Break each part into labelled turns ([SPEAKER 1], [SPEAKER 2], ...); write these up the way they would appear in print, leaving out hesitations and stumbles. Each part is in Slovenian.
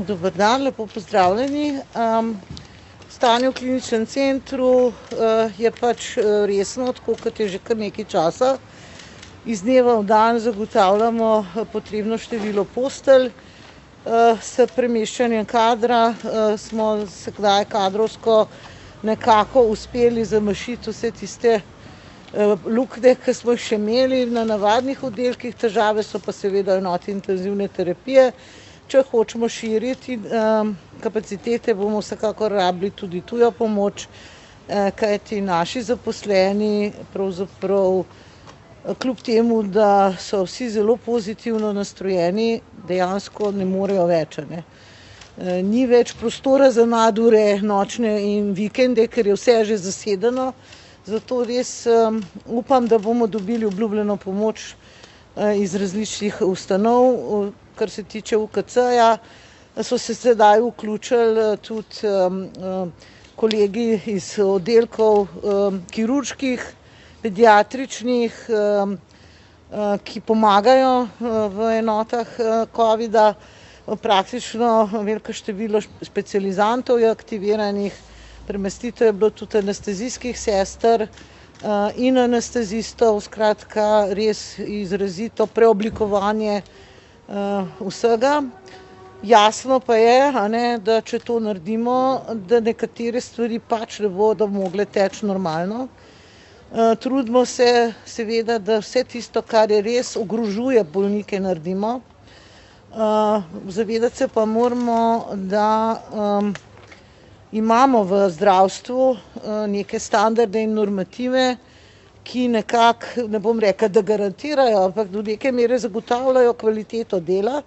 [SPEAKER 1] Dober dan, lepo pozdravljeni. Stanje v kliničnem centru je pač resno, tako kot je že kar nekaj časa. Iz dneva v dan zagotavljamo potrebno število postelj. S premeščanjem kadra smo sedaj kadrovsko nekako uspeli zamašiti vse tiste luknje, ki smo jih še imeli na navadnih oddelkih, težave so pa seveda enoti intenzivne terapije. Če hočemo širiti kapacitete, bomo vsekakor rabili tudi tujo pomoč, kajti naši zaposleni pravzaprav kljub temu, da so vsi zelo pozitivno nastrojeni, dejansko ne morejo več. Ni več prostora za nadure, nočne in vikende, ker je vse že zasedeno. Zato res upam, da bomo dobili obljubljeno pomoč iz različnih ustanov. Kar se tiče UKC-ja, so se sedaj vključili tudi kolegi iz oddelkov kirurških, pediatričnih, ki pomagajo v enotah covida. Praktično veliko število specializantov je aktiviranih, premestitev je bilo tudi anestezijskih sester in anestezistov, skratka res izrazito preoblikovanje vsega. Jasno pa je, da če to naredimo, da nekatere stvari pač ne bodo mogle teči normalno. Trudimo se seveda, da vse tisto, kar je res ogrožuje bolnike, naredimo. Zavedati se pa moramo, da imamo v zdravstvu neke standarde in normative, ki nekako, ne bom rekla, da garantirajo, ampak do neke mere zagotavljajo kvaliteto dela.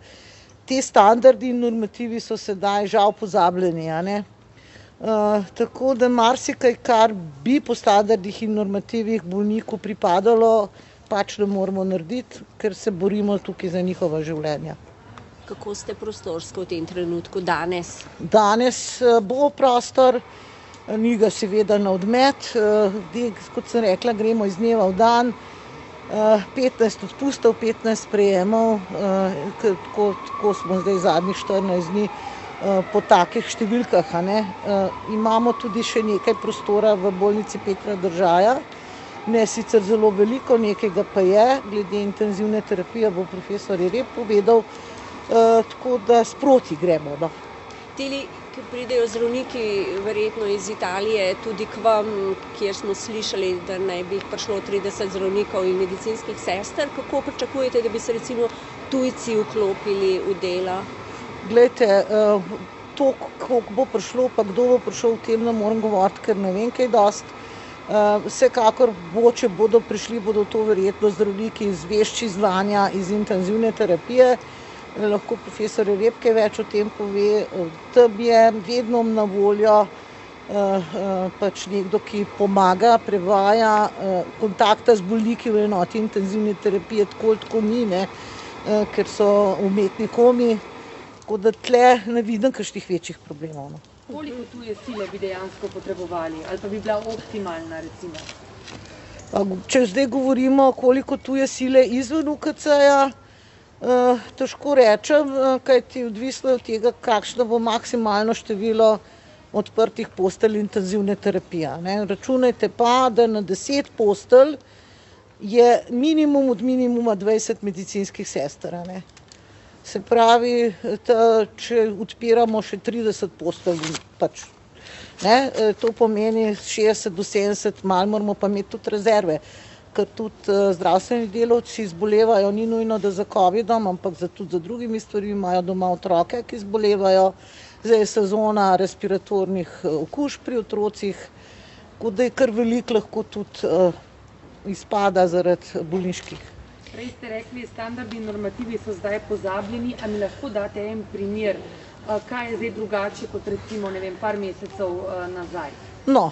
[SPEAKER 1] Ti standardi in normativi so sedaj žal pozabljeni. Tako da marsikaj, kar bi po standardih in normativih bolniku pripadalo, pač ne moremo narediti, ker se borimo tukaj za njihova življenja.
[SPEAKER 2] Kako ste prostorsko v tem trenutku danes?
[SPEAKER 1] Danes bo prostor, ni ga seveda na odmet. Kot sem rekla, gremo iz dneva v dan. 15 odpustov, 15 sprejemov, tako smo zdaj zadnjih 14 dni po takih številkah. Imamo tudi še nekaj prostora v bolnici Petra Držaja, ne sicer zelo veliko, nekaj ga pa je, glede intenzivne terapije bo profesor Jereb povedal, tako da sproti gremo.
[SPEAKER 2] Tili, ki pridejo zdravniki verjetno iz Italije tudi k vam, kjer smo slišali, da naj bi prišlo 30 zdravnikov in medicinskih sester, kako pričakujete, da bi se recimo tujci vklopili v delo?
[SPEAKER 1] Glejte, to, koliko bo prišlo, pa kdo bo prišel, v tem ne morem govoriti, ker ne vem kaj dosti. Vsekakor bo, če bodo prišli, bodo to verjetno zdravniki iz vešči zvanja, iz intenzivne terapije. Lahko profesor Jereb kaj več o tem pove. Tam je vedno na voljo pač nekdo, ki pomaga, prevaja, kontakta z bolniki v enoti intenzivne terapije tako ni, ker so umetni komi, tako da tle ne vidim kakšnih večjih problemov.
[SPEAKER 3] Koliko tuje sile bi dejansko potrebovali ali pa bi bila optimalna recimo?
[SPEAKER 1] Če zdaj govorimo, koliko tuje sile izven UKC-ja, težko rečem, kajti odvisno od tega, kakšno bo maksimalno število odprtih postelj intenzivne terapije. Računajte pa, da na 10 postelj je minimum od minimuma 20 medicinskih sester. Se pravi, če odpiramo še 30 postelj, pač. To pomeni 60 do 70, malo moramo pa imeti tudi rezerve. Ker tudi zdravstveni delavci zbolevajo, ni nujno, da za covidom, ampak tudi za drugimi stvarmi, imajo doma otroke, ki zbolevajo. Zdaj je sezona respiratornih okužb pri otrocih, tako da je kar veliko lahko tudi izpada zaradi bolniških.
[SPEAKER 3] Prej ste rekli, standardi in normativi so zdaj pozabljeni, a mi lahko date en primer, kaj je zdaj drugače kot recimo, par mesecev nazaj?
[SPEAKER 1] No,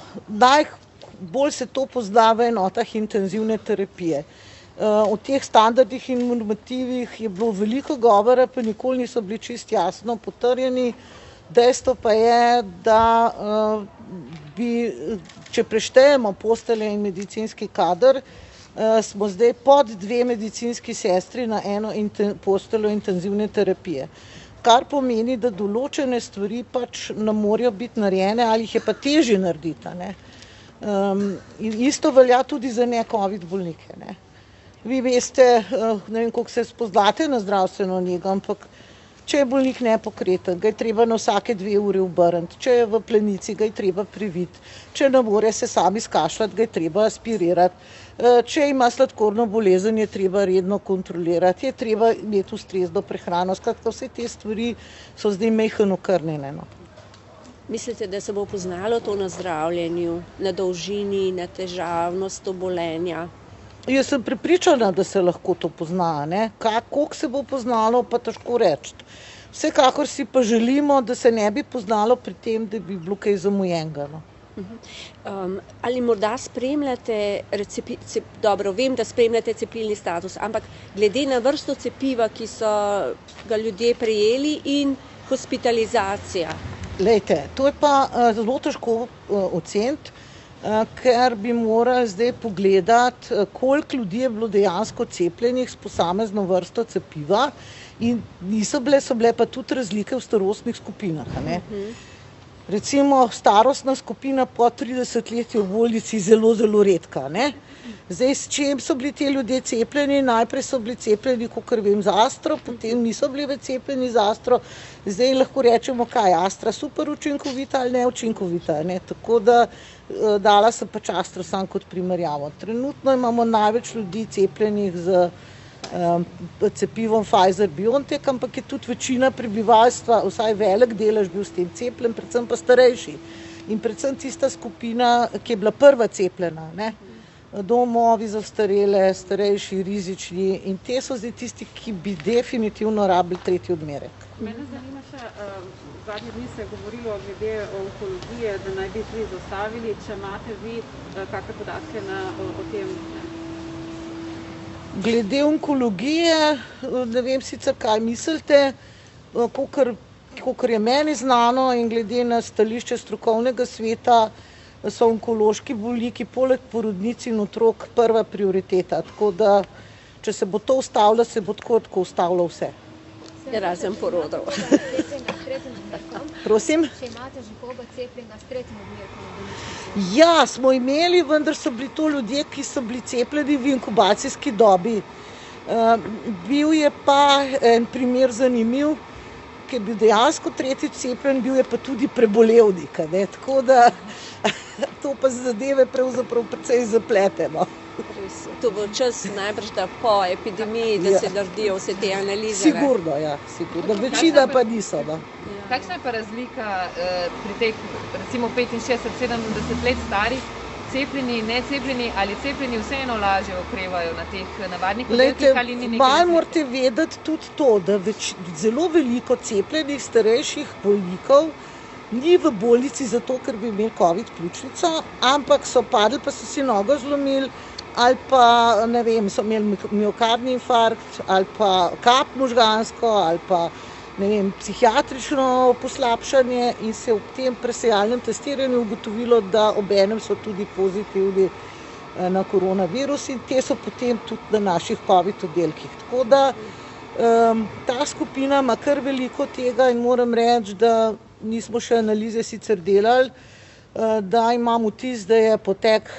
[SPEAKER 1] bolj se to pozna v enotah intenzivne terapije. O teh standardih in normativih je bilo veliko govora, pa nikoli niso bili čisto jasno potrjeni. Dejstvo pa je, da če preštejemo postelje in medicinski kader, smo zdaj pod 2 medicinski sestri na eno posteljo intenzivne terapije. kar pomeni, da določene stvari pač ne morejo biti narejene ali jih je pa težje narediti. A ne. In isto velja tudi za ne-covid bolnike. Ne. Vi veste, ne vem, koliko se spoznate na zdravstveno nego, ampak če je bolnik nepokreten, ga je treba na vsake 2 ure obrniti, če je v plenici, ga je treba priviti, če ne more se sam izkašljati, ga je treba aspirirati, če ima sladkorno bolezen, je treba redno kontrolirati, je treba imeti ustrezno prehrano. Skratka, vse te stvari so zdaj majhno okrnjene. No.
[SPEAKER 2] Mislite, da se bo poznalo to na zdravljenju, na dolžini, na težavnost obolenja?
[SPEAKER 1] Jaz sem prepričana, da se lahko to pozna. Koliko se bo poznalo, pa težko reči. Vsekakor si pa želimo, da se ne bi poznalo pri tem, da bi bilo kaj zamujenega. No.
[SPEAKER 2] Ali morda spremljate, dobro, vem, da spremljate cepilni status, ampak glede na vrsto cepiva, ki so ga ljudje prejeli in hospitalizacija? Glejte,
[SPEAKER 1] to je pa zelo težko oceniti, ker bi morali zdaj pogledati, koliko ljudi je bilo dejansko cepljenih s posamezno vrsto cepiva in so bile pa tudi razlike v starostnih skupinah. Ne? Recimo starostna skupina po 30 let je v bolnici zelo, zelo redka. Ne? Zdaj, s čim so bili ti ljudje cepljeni? Najprej so bili cepljeni, kakor vem, z Astro, potem niso bili več cepljeni z Astro. Zdaj lahko rečemo, kaj je Astra super učinkovita ali neučinkovita. Ne? Tako da dala sem pač Astro sam kot primerjavo. Trenutno imamo največ ljudi cepljenih z cepivom Pfizer-BioNTech, ampak je tudi večina prebivalstva, vsaj velik delež bil s tem cepljen, predvsem pa starejši. In predvsem tista skupina, ki je bila prva cepljena. Ne? Domovi za ostarele, starejši, rizični in te so zdaj tisti, ki bi definitivno rabili tretji odmerek.
[SPEAKER 3] Mene zanima še, zadnje dni se je govorilo glede onkologije, da naj bi tudi zaustavili, če imate vi kakšne podatke o tem?
[SPEAKER 1] Glede onkologije, ne vem sicer, kaj mislite, kolikor je meni znano in glede na stališče strokovnega sveta, so onkološki bolniki poleg porodnic in otrok prva prioriteta. Tako da, če se bo to ustavilo, se bo tako ustavilo vse.
[SPEAKER 2] Razen porodov.
[SPEAKER 1] Prosim?
[SPEAKER 4] Če imate že koga cepljenega s tretjim odmerkom v bolnišnici?
[SPEAKER 1] Ja, smo imeli, vendar so bili to ljudje, ki so bili cepljeni v inkubacijski dobi. Bil je pa en primer zanimiv, ki je bil dejansko tretjič cepljen, bil je pa tudi prebolevnik. Tako da to pa zadeve pravzaprav precej zapleteno.
[SPEAKER 2] To bo čas najbrž, da po epidemiji, da se naredijo vse te analize.
[SPEAKER 1] Sigurno, ja. Sigurno. Večina pa niso. No.
[SPEAKER 3] Kakšna je pa razlika pri teh, recimo 65-70 let starih, cepljeni, necepljeni ali cepljeni vseeno lažje okrevajo na teh navadnih oddelkih ali ni nekaj?
[SPEAKER 1] Malo morate vedeti tudi to, da zelo veliko cepljenih starejših bolnikov ni v bolnici zato, ker bi imeli covid pljučnico, ampak so padli, pa so si nogo zlomili, ali pa, ne vem, so imeli miokardni infarkt, ali pa kap možgansko, ali pa, ne vem, psihiatrično poslabšanje in se ob tem presejalnem testiranju ugotovilo, da obenem so tudi pozitivni na koronavirus in te so potem tudi na naših covid oddelkih. Tako da ta skupina ima kar veliko tega in moram reči, da nismo še analize sicer delali, da imam vtis, da je potek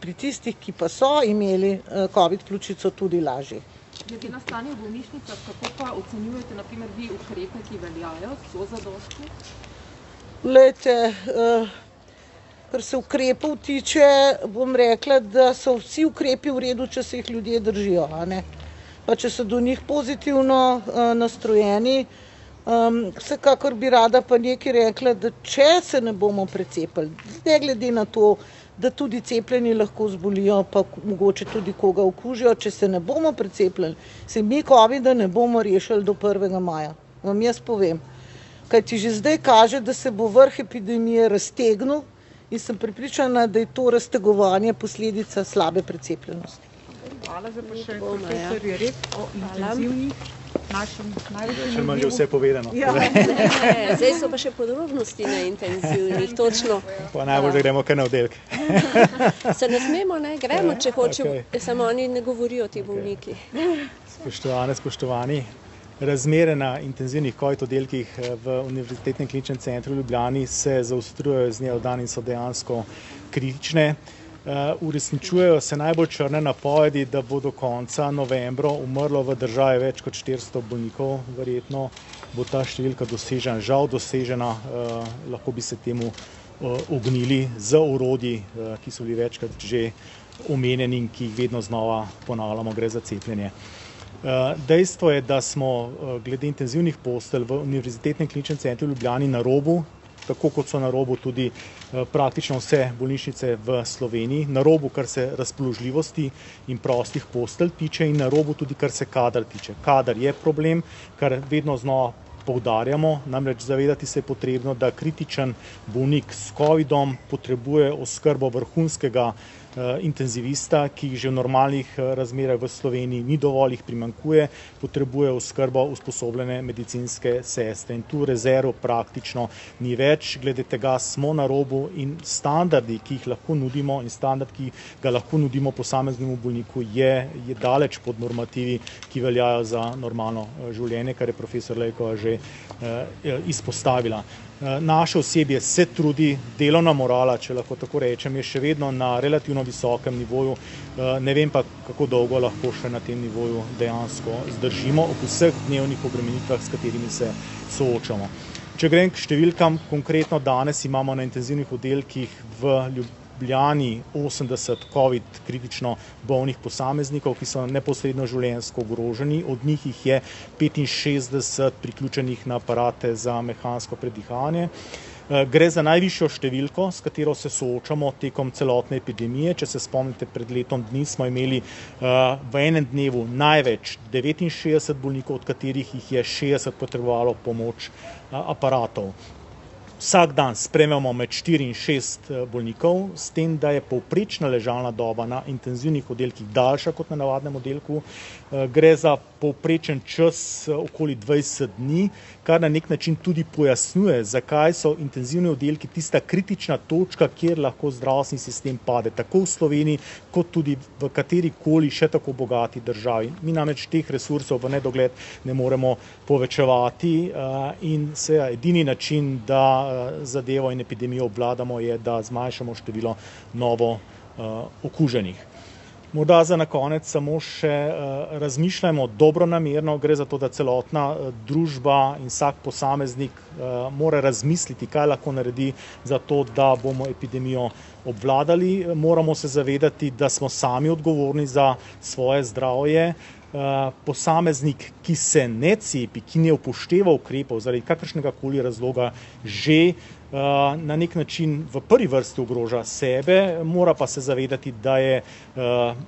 [SPEAKER 1] pri tistih, ki pa so imeli covid pljučnico, tudi lažji.
[SPEAKER 3] Glede na stanje v bolnišnicah, kako pa ocenjujete, na primer, vi ukrepe, ki veljajo, so zadostni?
[SPEAKER 1] Glejte, kar se ukrepov tiče, bom rekla, da so vsi ukrepi v redu, če se jih ljudje držijo. Pa če so do njih pozitivno nastrojeni. Vsekakor bi rada pa nekaj rekla, da če se ne bomo precepili, ne glede na to, da tudi cepljeni lahko zbolijo, pa mogoče tudi koga okužijo, če se ne bomo precepili, se mi covida ne bomo rešili do 1. maja. Vam jaz povem. Kajti že zdaj kaže, da se bo vrh epidemije raztegnil in sem prepričana, da je to raztegovanje posledica slabe precepljenosti.
[SPEAKER 3] Hvala za še profesor Jereb o intenzivnih.
[SPEAKER 5] Še manj že vse povedano.
[SPEAKER 1] Ja.
[SPEAKER 2] Zdaj so pa še podrobnosti na intenzivnih, točno.
[SPEAKER 5] Pa najbolj, da gremo kar na oddelek.
[SPEAKER 2] Se ne smemo, ne? Gremo, če hočemo, samo oni ne govorijo, ti bolniki.
[SPEAKER 5] Spoštovane, spoštovani, Razmere na intenzivnih COVID oddelkih v Univerzitetnem kliničnem centru v Ljubljani se zaostrujejo iz dneva v dan in so dejansko kritične. Uresničujejo se najbolj črne napovedi, da bo do konca novembra umrlo v državi več kot 400 bolnikov. Verjetno bo ta številka dosežena, žal dosežena, lahko bi se temu ognili z orodji, ki so bili večkrat že omenjeni in ki jih vedno znova ponavljamo, gre za cepljenje. Dejstvo je, da smo glede intenzivnih postelj v Univerzitetnem kliničnem centru v Ljubljani na robu, tako kot so na robu tudi praktično vse bolnišnice v Sloveniji, na robu, kar se razpoložljivosti in prostih postelj tiče in na robu tudi, kar se kadar tiče. Kadar je problem, kar vedno znova poudarjamo, namreč zavedati se je potrebno, da kritičen bolnik s COVID-om potrebuje oskrbo vrhunskega intenzivista, ki jih že v normalnih razmerah v Sloveniji ni dovolj, jih primanjkuje, potrebuje oskrbo usposobljene medicinske sestre. In tu rezerv praktično ni več, glede tega smo na robu in standardi, ki jih lahko nudimo in standard, ki ga lahko nudimo posameznemu bolniku, je daleč pod normativi, ki veljajo za normalno življenje, kar je profesor Lejkova že izpostavila. Naše osebje se trudi, delovna morala, če lahko tako rečem, je še vedno na relativno visokem nivoju, ne vem pa, kako dolgo lahko še na tem nivoju dejansko zdržimo ob vseh dnevnih obremenitvah, s katerimi se soočamo. Če grem k številkam, konkretno danes imamo na intenzivnih oddelkih v Ljubljani 80 COVID kritično bolnih posameznikov, ki so neposredno življenjsko ogroženi, od njih jih je 65 priključenih na aparate za mehansko predihavanje. Gre za najvišjo številko, s katero se soočamo tekom celotne epidemije. Če se spomnite, pred letom dni smo imeli v enem dnevu največ 69 bolnikov, od katerih jih je 60 potrebovalo pomoč aparatov. Vsak dan sprejmemo med 4 in 6 bolnikov, s tem, da je povprečna ležalna doba na intenzivnih oddelkih daljša kot na navadnem oddelku. Gre za povprečen čas okoli 20 dni, kar na nek način tudi pojasnjuje, zakaj so intenzivni oddelki tista kritična točka, kjer lahko zdravstveni sistem pade, tako v Sloveniji, kot tudi v katerikoli še tako bogati državi. Mi namreč teh resursov v nedogled ne moremo povečevati in seveda edini način, da zadevo in epidemijo obvladamo, je, da zmanjšamo število novo okuženih. Morda za na konec samo še razmišljamo dobronamerno, gre za to, da celotna družba in vsak posameznik mora razmisliti, kaj lahko naredi za to, da bomo epidemijo obvladali. Moramo se zavedati, da smo sami odgovorni za svoje zdravje. Posameznik, ki se ne cepi, ki ne upošteva ukrepov zaradi kakršnega koli razloga, že na nek način v prvi vrsti ogroža sebe, mora pa se zavedati, da je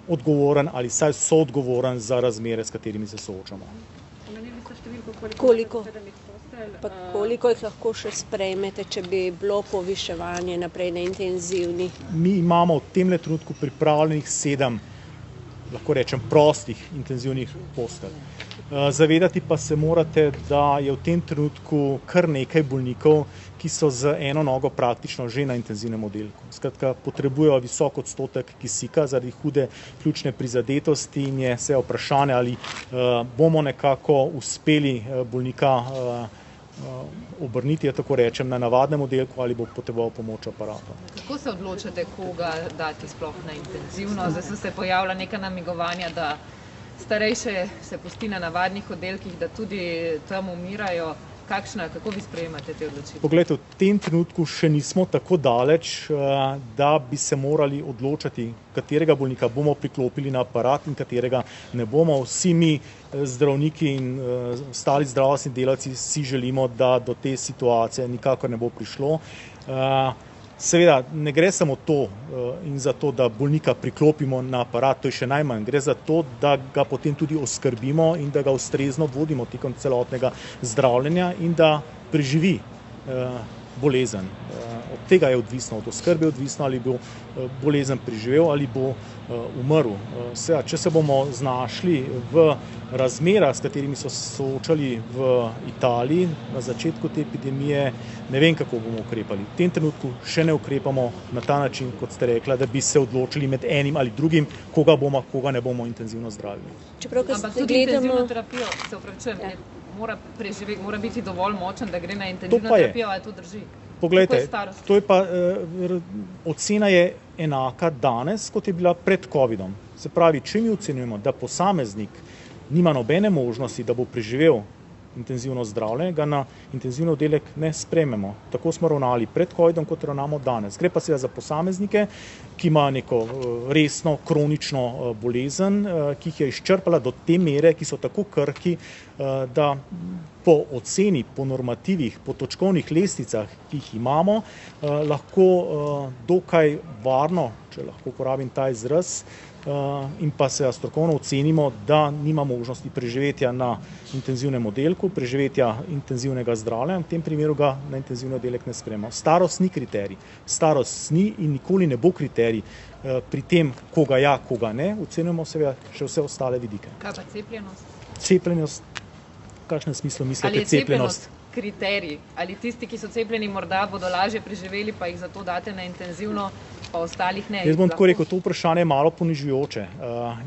[SPEAKER 5] odgovoren ali vsaj soodgovoren za razmere, s katerimi se soočamo.
[SPEAKER 2] Koliko jih lahko še sprejmete, če bi bilo poviševanje naprej na intenzivni?
[SPEAKER 5] Mi imamo v tem trenutku pripravljenih 7, lahko rečem, prostih intenzivnih postelj. Zavedati pa se morate, da je v tem trenutku kar nekaj bolnikov, ki so z eno nogo praktično že na intenzivnem oddelku. Skratka, potrebujejo visok odstotek kisika zaradi hude pljučne prizadetosti in je vse vprašanje, ali bomo nekako uspeli bolnika obrniti, tako rečem, na navadnem oddelku ali bo potreboval pomoč aparata.
[SPEAKER 3] Kako se odločate, koga dati sploh na intenzivno? Zdaj so se pojavila neka namigovanja, da starejše se pusti na navadnih oddelkih, da tudi tam umirajo. Kako vi sprejemate te odločitve?
[SPEAKER 5] Poglejte, v tem trenutku še nismo tako daleč, da bi se morali odločati, katerega bolnika bomo priklopili na aparat in katerega ne bomo. Vsi mi zdravniki in ostali zdravstveni delavci si želimo, da do te situacije nikakor ne bo prišlo. Seveda, ne gre samo to in za to, da bolnika priklopimo na aparat, to je še najmanj. Gre za to, da ga potem tudi oskrbimo in da ga ustrezno vodimo tekom celotnega zdravljenja in da preživi bolezen. Od tega je odvisno, od oskrbe je odvisno, ali bo bolezen preživel ali bo umrl. Seveda, če se bomo znašli v razmerah, s katerimi so se soočali v Italiji na začetku te epidemije, ne vem, kako bomo ukrepali. V tem trenutku še ne ukrepamo na ta način, kot ste rekla, da bi se odločili med enim ali drugim, koga bomo, koga ne bomo intenzivno zdravili.
[SPEAKER 3] Ampak tudi intenzivno terapijo, se opravičujem, mora preživeti, mora biti dovolj močen, da gre na intenzivno
[SPEAKER 5] To pa je.
[SPEAKER 3] terapijo, ali to drži?
[SPEAKER 5] Poglejte,
[SPEAKER 3] starost?
[SPEAKER 5] to je pa, ocena je enaka danes, kot je bila pred covidom. Se pravi, če mi ocenjujemo, da posameznik nima nobene možnosti, da bo preživel intenzivno zdravljenje, ga na intenzivni oddelek ne sprejmemo. Tako smo ravnali pred covidom, kot ravnamo danes. Gre pa seveda za posameznike, ki imajo neko resno, kronično bolezen, ki jih je izčrpala do te mere, ki so tako krhki, da po oceni, po normativih, po točkovnih lestvicah, ki jih imamo, lahko dokaj varno, če lahko uporabim ta izraz, in pa se strokovno ocenimo, da nima možnosti preživetja na intenzivnem oddelku, preživetja intenzivnega zdravljenja, v tem primeru ga na intenzivni oddelek ne sprejmemo. Starost ni kriterij. Starost ni in nikoli ne bo kriterij pri tem, koga ja, koga ne. Ocenjujemo seveda še vse ostale vidike.
[SPEAKER 3] Kaj pa cepljenost?
[SPEAKER 5] Cepljenost, v kakšnem smislu mislite
[SPEAKER 3] Ali je
[SPEAKER 5] cepljenost?
[SPEAKER 3] kriterij? Ali tisti, ki so cepljeni, morda bodo lažje preživeli, pa jih zato date na intenzivno, pa ostalih ne?
[SPEAKER 5] Jaz bom tako rekel, to vprašanje je malo ponižujoče.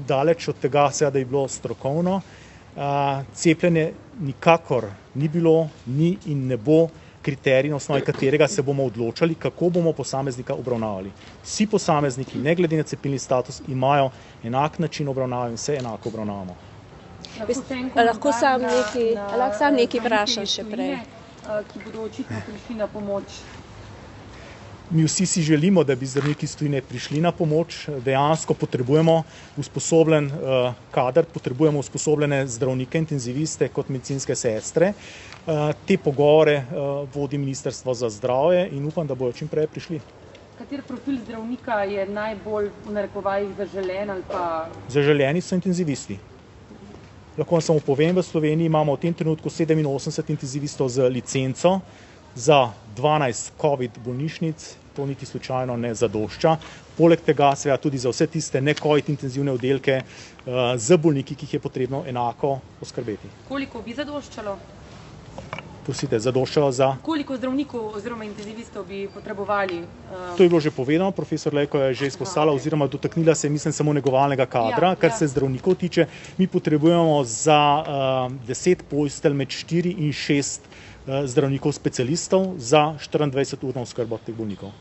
[SPEAKER 5] Daleč od tega, da je bilo strokovno. Cepljenje nikakor ni bilo, ni in ne bo kriterij, na osnovi katerega se bomo odločali, kako bomo posameznika obravnavali. Vsi posamezniki, ne glede na cepilni status, imajo enak način obravnave in vse enako obravnavamo.
[SPEAKER 2] Lahko sam nekaj vprašam še prej.
[SPEAKER 6] Ki bodo očitno prišli na pomoč.
[SPEAKER 5] Mi vsi si želimo, da bi zdravniki iz tujine prišli na pomoč. Dejansko potrebujemo usposobljen kader, potrebujemo usposobljene zdravnike, intenziviste kot medicinske sestre. Te pogovore vodi Ministrstvo za zdravje in upam, da bodo čim prej prišli.
[SPEAKER 6] Kater profil zdravnika je najbolj v narekovajih zaželen ali pa...
[SPEAKER 5] Zaželeni so intenzivisti. Lahko vam samo povem, v Sloveniji imamo v tem trenutku 87 intenzivistov z licenco za 12 COVID bolnišnic, to niti slučajno ne zadošča. Poleg tega seveda tudi za vse tiste ne-COVID intenzivne oddelke z bolniki, ki jih je potrebno enako poskrbeti.
[SPEAKER 6] Koliko bi zadoščalo?
[SPEAKER 5] Prosite, zadoščalo za?
[SPEAKER 6] Koliko zdravnikov oziroma intenzivistov bi potrebovali?
[SPEAKER 5] To je bilo že povedano, profesor Lejko je že izpostavila oziroma dotaknila se, mislim, samo negovalnega kadra, kar se zdravnikov tiče. Mi potrebujemo za 10 postelj med 4 in 6 zdravnikov specialistov za 24-urno oskrbo teh bolnikov.